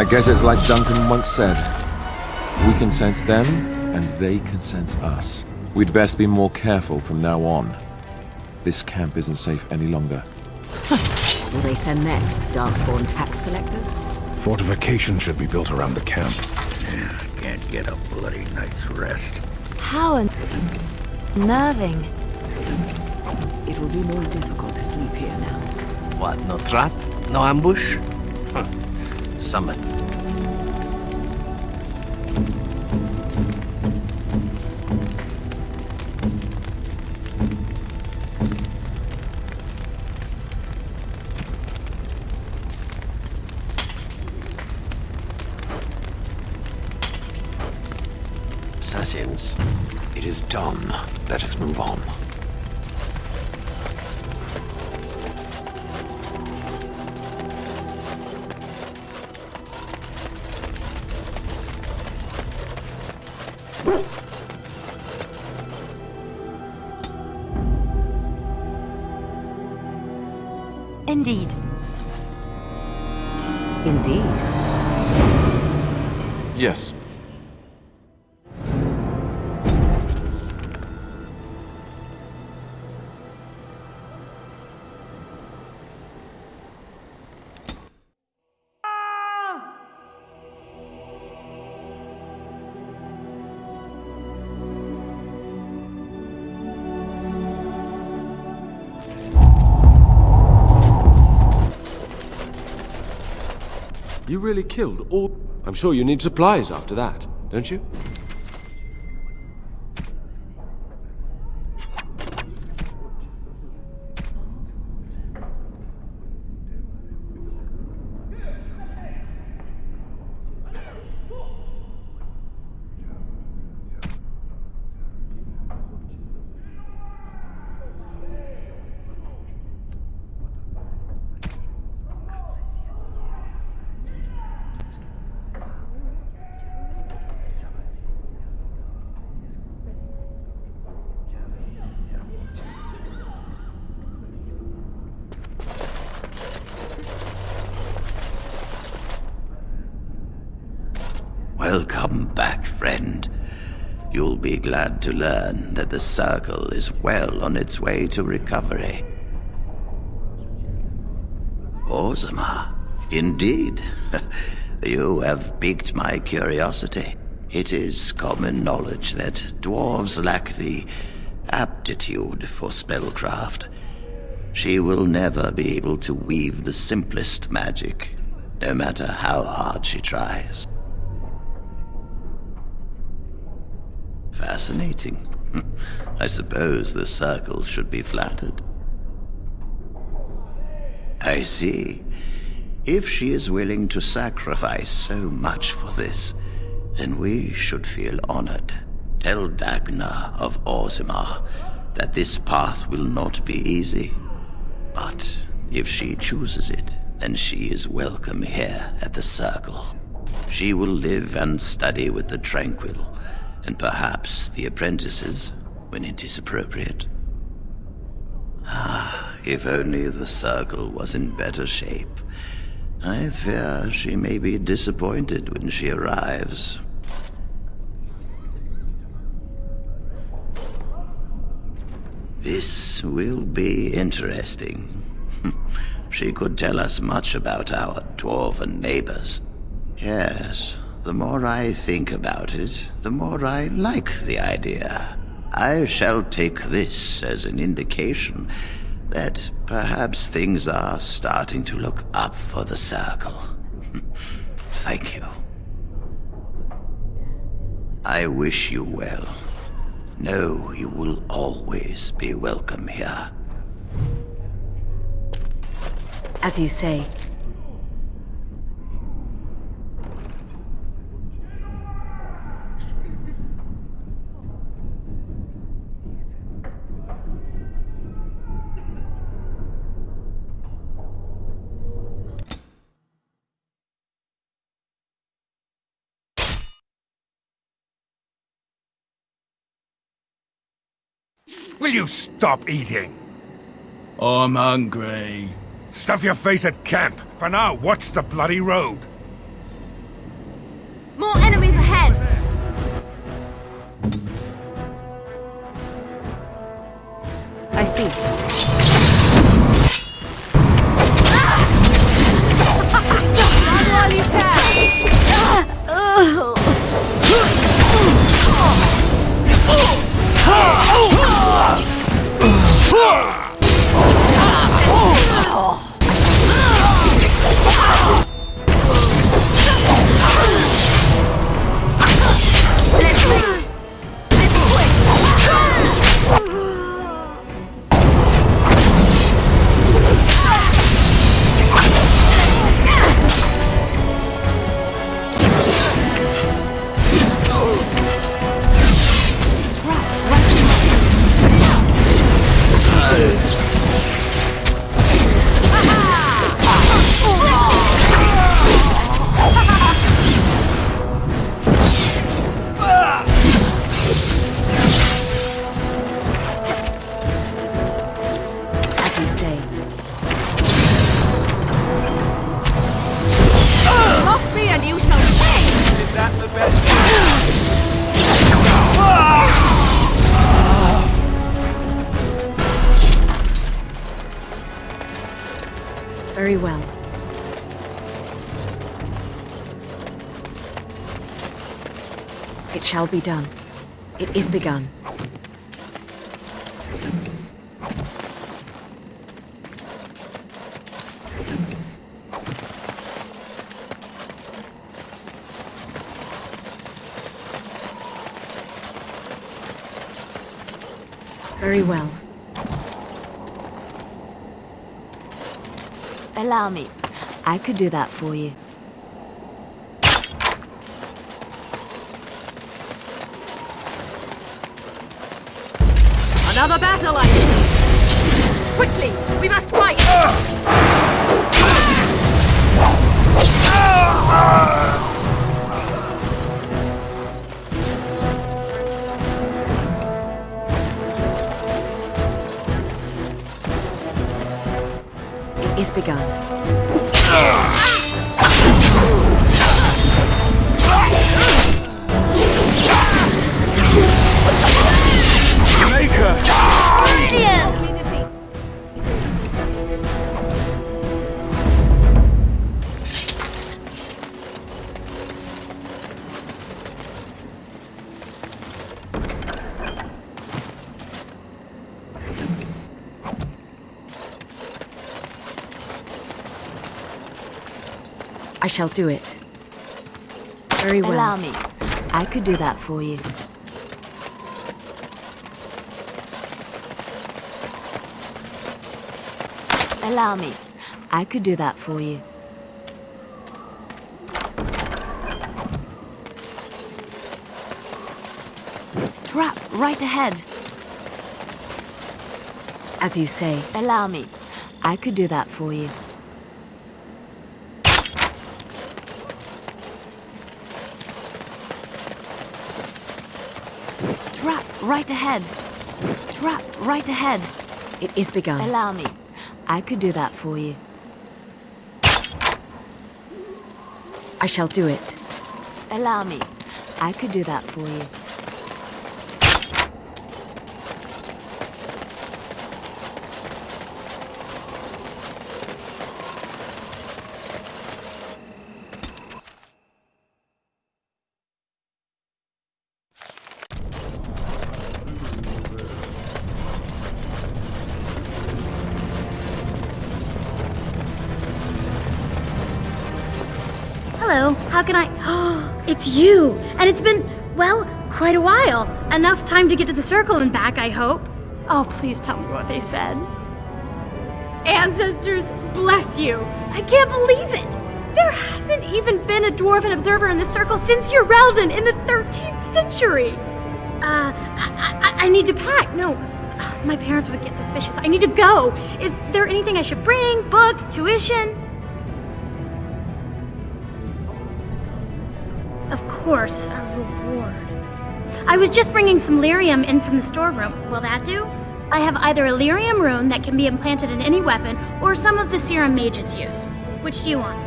I guess it's like Duncan once said. We can sense them, and they can sense us. We'd best be more careful from now on. This camp isn't safe any longer. Will they send next? Darkspawn tax collectors? Fortification should be built around the camp. Can't get a bloody night's rest. How unnerving. It will be more difficult to sleep here now. What, no trap? No ambush? Summit. Assassins, it is done. Let us move on. Indeed. Indeed. Yes. You really killed all... I'm sure you need supplies after that, don't you? Welcome back, friend. You'll be glad to learn that the Circle is well on its way to recovery. Orzammar, indeed. You have piqued my curiosity. It is common knowledge that dwarves lack the aptitude for spellcraft. She will never be able to weave the simplest magic, no matter how hard she tries. Fascinating. I suppose the Circle should be flattered. I see. If she is willing to sacrifice so much for this, then we should feel honored. Tell Dagna of Orzammar that this path will not be easy. But if she chooses it, then she is welcome here at the Circle. She will live and study with the Tranquil, and perhaps the apprentices, when it is appropriate. If only the Circle was in better shape. I fear she may be disappointed when she arrives. This will be interesting. She could tell us much about our dwarven neighbors. Yes, the more I think about it, the more I like the idea. I shall take this as an indication that perhaps things are starting to look up for the Circle. Thank you. I wish you well. Know you will always be welcome here. As you say. Will you stop eating? I'm hungry. Stuff your face at camp. For now, watch the bloody road. Very well. It shall be done. It is begun. Very well. Allow me. I could do that for you. Another battle, I see. Quickly, we must fight! It is begun. I shall do it. Very well. Allow me. I could do that for you. Allow me. I could do that for you. Trap right ahead. As you say, Allow me. I could do that for you. Trap right ahead. Trap right ahead. It is begun. Allow me. I could do that for you. I shall do it. Allow me. I could do that for you. Hello, how can I... It's you! And it's been, well, quite a while. Enough time to get to the circle and back, I hope. Oh, please tell me what they said. Ancestors, bless you! I can't believe it! There hasn't even been a dwarven observer in the circle since Urelden in the 13th century! I need to pack. No, my parents would get suspicious. I need to go. Is there anything I should bring? Books? Tuition? Of course, a reward. I was just bringing some lyrium in from the storeroom. Will that do? I have either a lyrium rune that can be implanted in any weapon, or some of the serum mages use. Which do you want?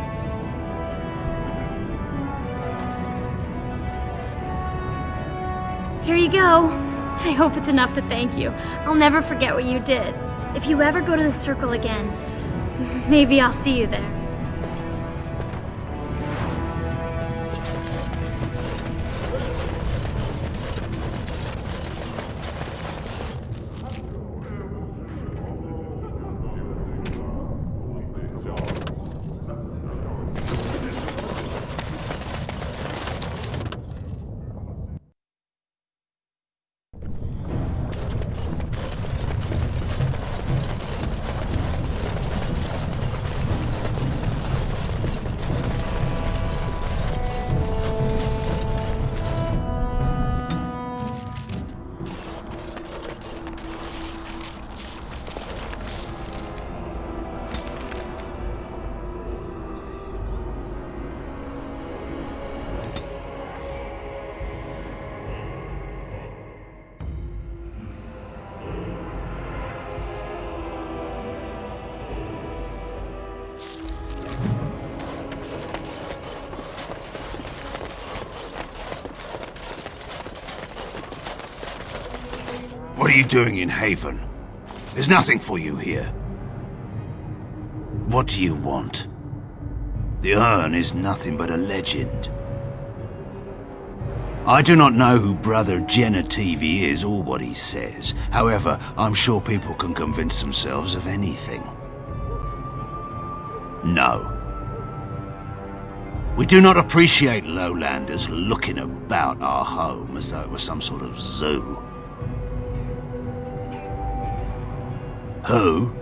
Here you go. I hope it's enough to thank you. I'll never forget what you did. If you ever go to the circle again, maybe I'll see you there. What are you doing in Haven? There's nothing for you here. What do you want? The urn is nothing but a legend. I do not know who Brother Genitivi is or what he says. However, I'm sure people can convince themselves of anything. No. We do not appreciate lowlanders looking about our home as though it was some sort of zoo. Who?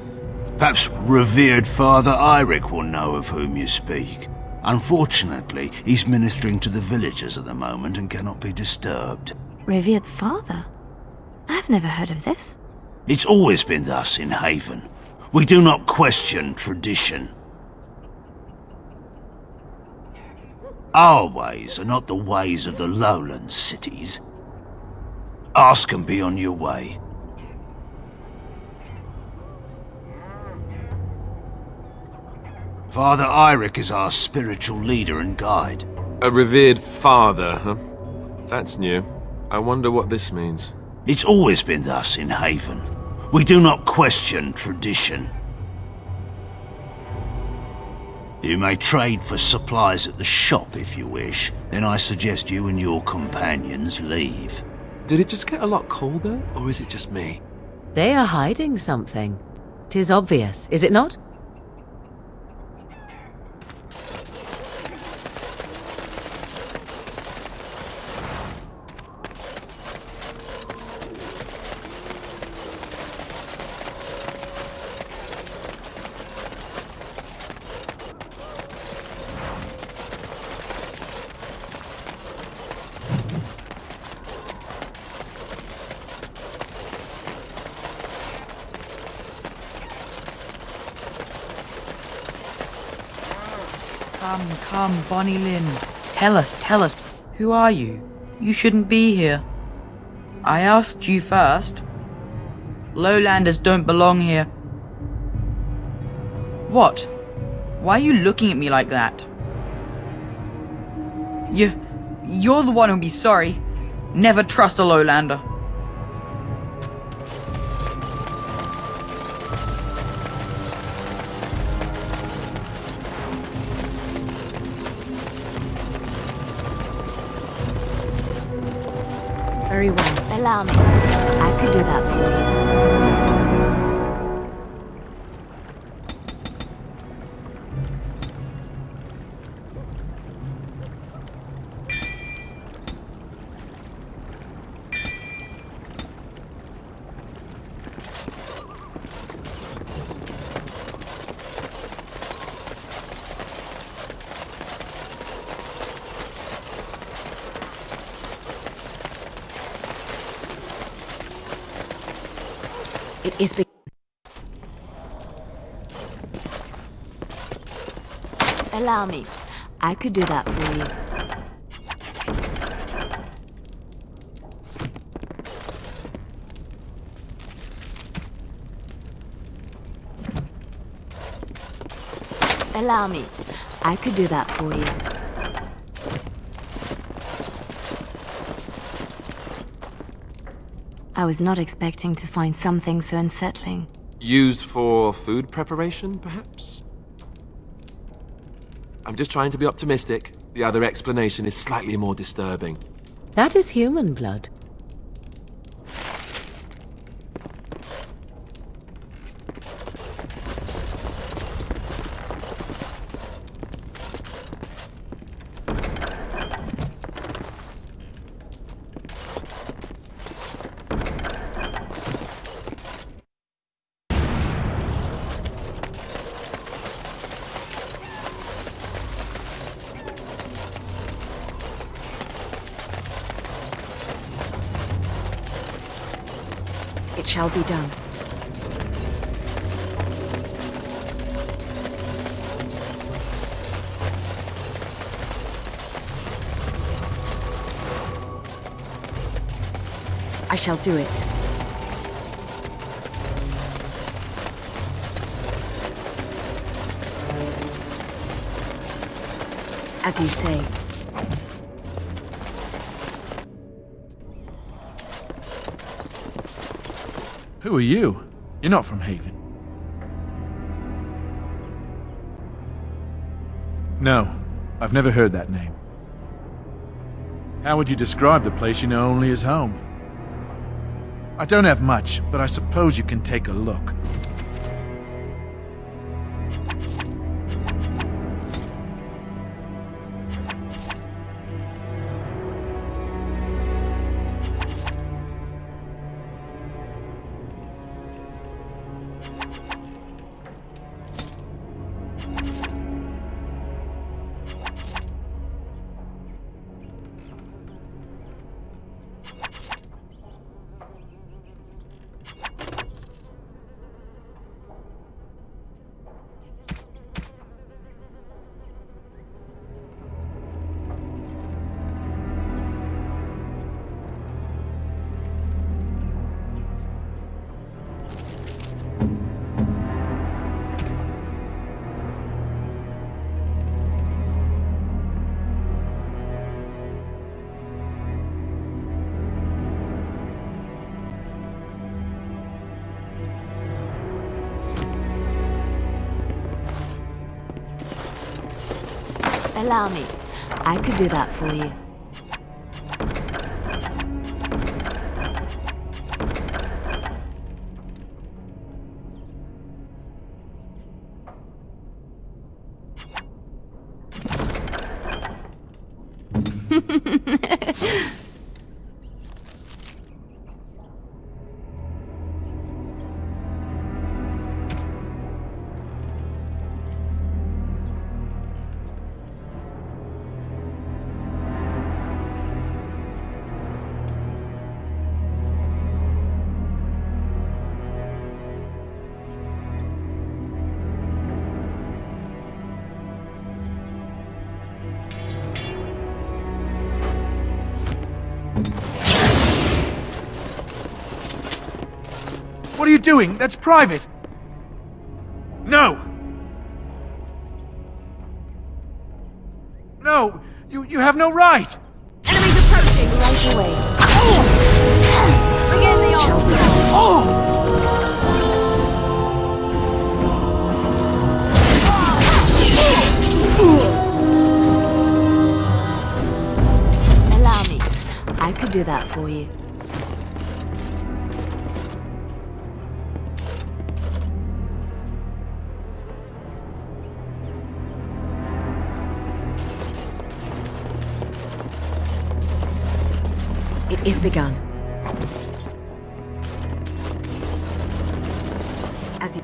Perhaps revered Father Eirik will know of whom you speak. Unfortunately, he's ministering to the villagers at the moment and cannot be disturbed. Revered father? I've never heard of this. It's always been thus in Haven. We do not question tradition. Our ways are not the ways of the lowland cities. Ask and be on your way. Father Eirik is our spiritual leader and guide. A revered father, huh? That's new. I wonder what this means. It's always been thus in Haven. We do not question tradition. You may trade for supplies at the shop if you wish. Then I suggest you and your companions leave. Did it just get a lot colder, or is it just me? They are hiding something. 'Tis obvious, is it not? Come, Bonnie Lynn. Tell us. Who are you? You shouldn't be here. I asked you first. Lowlanders don't belong here. What? Why are you looking at me like that? You're the one who'll be sorry. Never trust a Lowlander. Very well. Allow me. I could do that for It is begun. Allow me. I could do that for you. Allow me. I could do that for you. I was not expecting to find something so unsettling. Used for food preparation, perhaps? I'm just trying to be optimistic. The other explanation is slightly more disturbing. That is human blood. It shall be done. I shall do it. As you say. Who are you? You're not from Haven. No, I've never heard that name. How would you describe the place you know only as home? I don't have much, but I suppose you can take a look. Allow me. I could do that for you. What are you doing? That's private! No! No! You have no right! Enemies approaching right away. Bring in the Allow me. I could do that for you. It is begun. As you...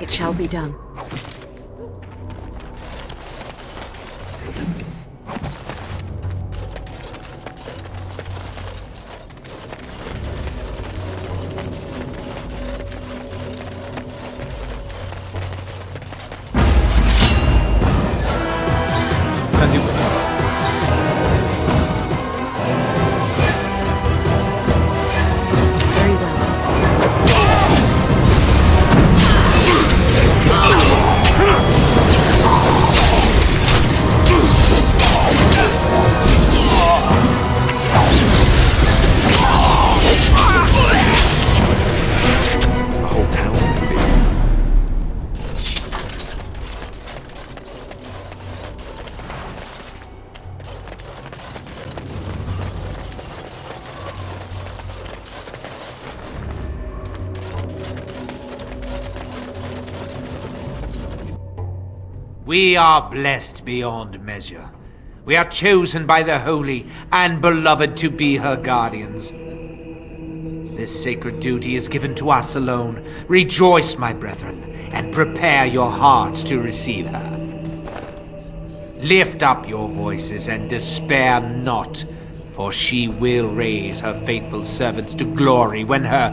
It shall be done. As you will. Very well. The whole town, maybe. We are blessed beyond measure. We are chosen by the Holy and Beloved to be her guardians. This sacred duty is given to us alone. Rejoice, my brethren, and prepare your hearts to receive her. Lift up your voices and despair not, for she will raise her faithful servants to glory when her...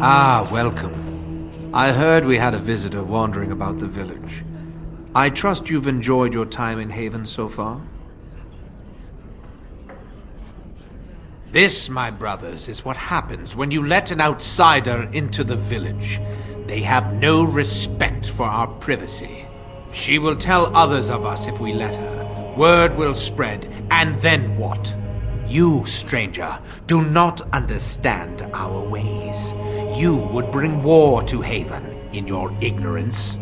Ah, welcome. I heard we had a visitor wandering about the village. I trust you've enjoyed your time in Haven so far? This, my brothers, is what happens when you let an outsider into the village. They have no respect for our privacy. She will tell others of us if we let her. Word will spread, and then what? You, stranger, do not understand our ways. You would bring war to Haven in your ignorance.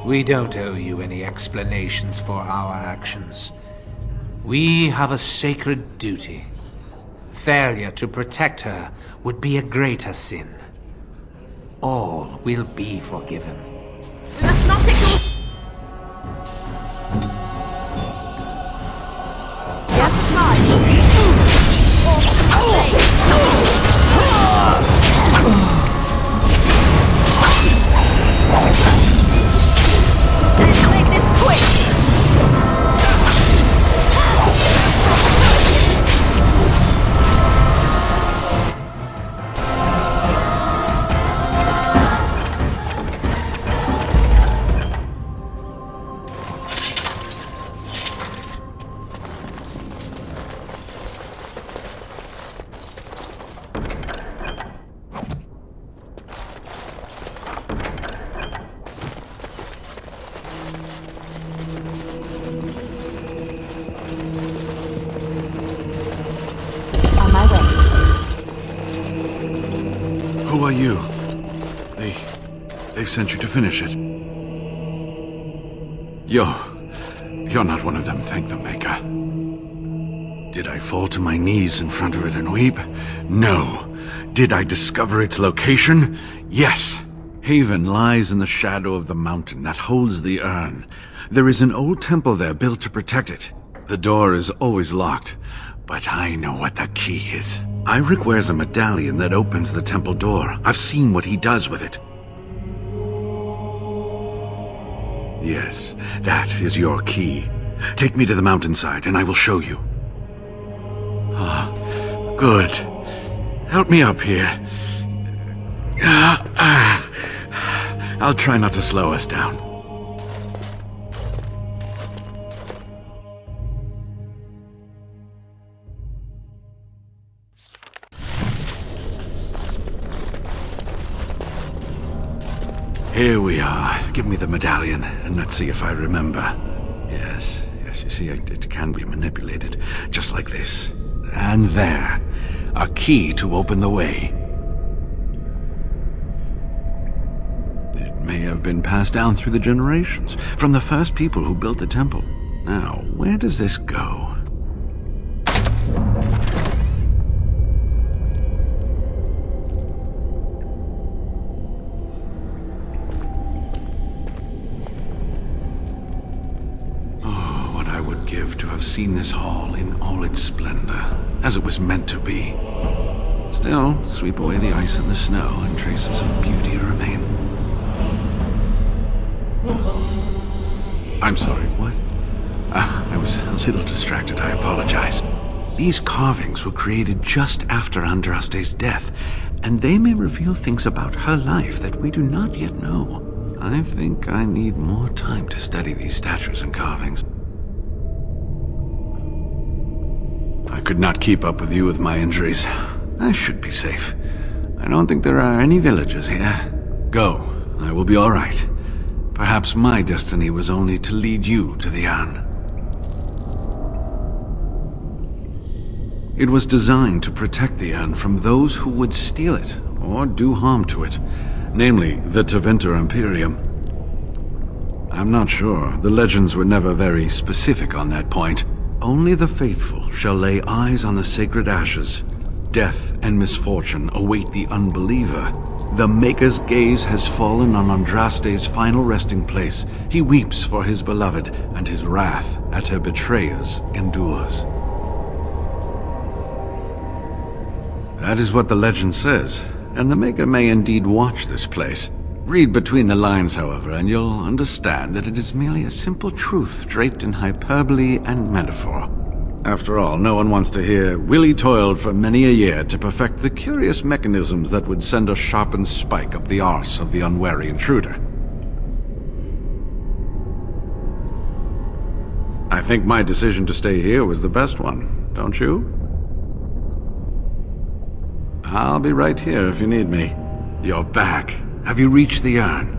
We don't owe you any explanations for our actions. We have a sacred duty. Failure to protect her would be a greater sin. All will be forgiven. We must not ignore... Let's make this quick! Who are you? They've sent you to finish it. You're not one of them, thank the Maker. Did I fall to my knees in front of it and weep? No. Did I discover its location? Yes. Haven lies in the shadow of the mountain that holds the urn. There is an old temple there built to protect it. The door is always locked, but I know what the key is. Iric wears a medallion that opens the temple door. I've seen what he does with it. Yes, that is your key. Take me to the mountainside and I will show you. Ah, good. Help me up here. I'll try not to slow us down. Here we are. Give me the medallion, and let's see if I remember. Yes, you see, it can be manipulated, just like this. And there. A key to open the way. It may have been passed down through the generations, from the first people who built the temple. Now, where does this go? Give to have seen this hall in all its splendor, as it was meant to be. Still, sweep away the ice and the snow, and traces of beauty remain. I'm sorry, what? I was a little distracted, I apologize. These carvings were created just after Andraste's death, and they may reveal things about her life that we do not yet know. I think I need more time to study these statues and carvings. I could not keep up with you with my injuries. I should be safe. I don't think there are any villagers here. Go. I will be all right. Perhaps my destiny was only to lead you to the urn. It was designed to protect the urn from those who would steal it or do harm to it, namely the Tevinter Imperium. I'm not sure. The legends were never very specific on that point. Only the faithful shall lay eyes on the sacred ashes. Death and misfortune await the unbeliever. The Maker's gaze has fallen on Andraste's final resting place. He weeps for his beloved, and his wrath at her betrayers endures. That is what the legend says, and the Maker may indeed watch this place. Read between the lines, however, and you'll understand that it is merely a simple truth draped in hyperbole and metaphor. After all, no one wants to hear Willie toiled for many a year to perfect the curious mechanisms that would send a sharpened spike up the arse of the unwary intruder. I think my decision to stay here was the best one, don't you? I'll be right here if you need me. You're back. Have you reached the urn?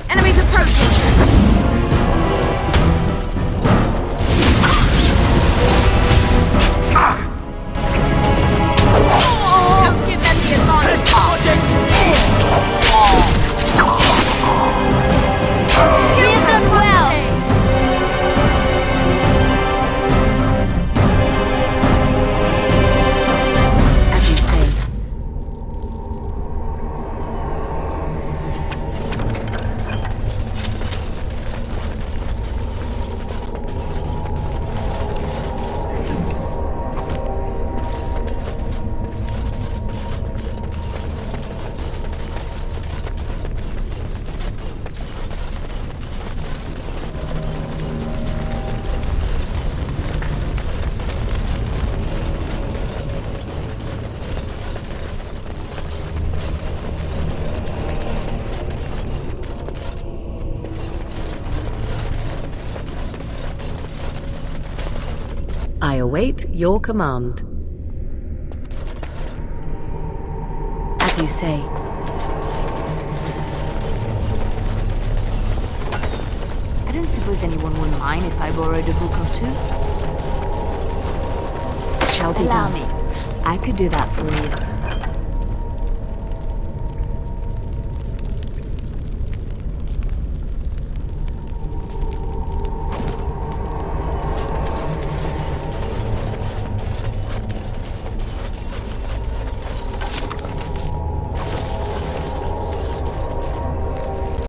Enemies approaching! Don't give them the advantage! Give them well! As you say. I await your command. As you say. I don't suppose anyone would mind if I borrowed a book or two. It shall be Allow done. me. I could do that for you.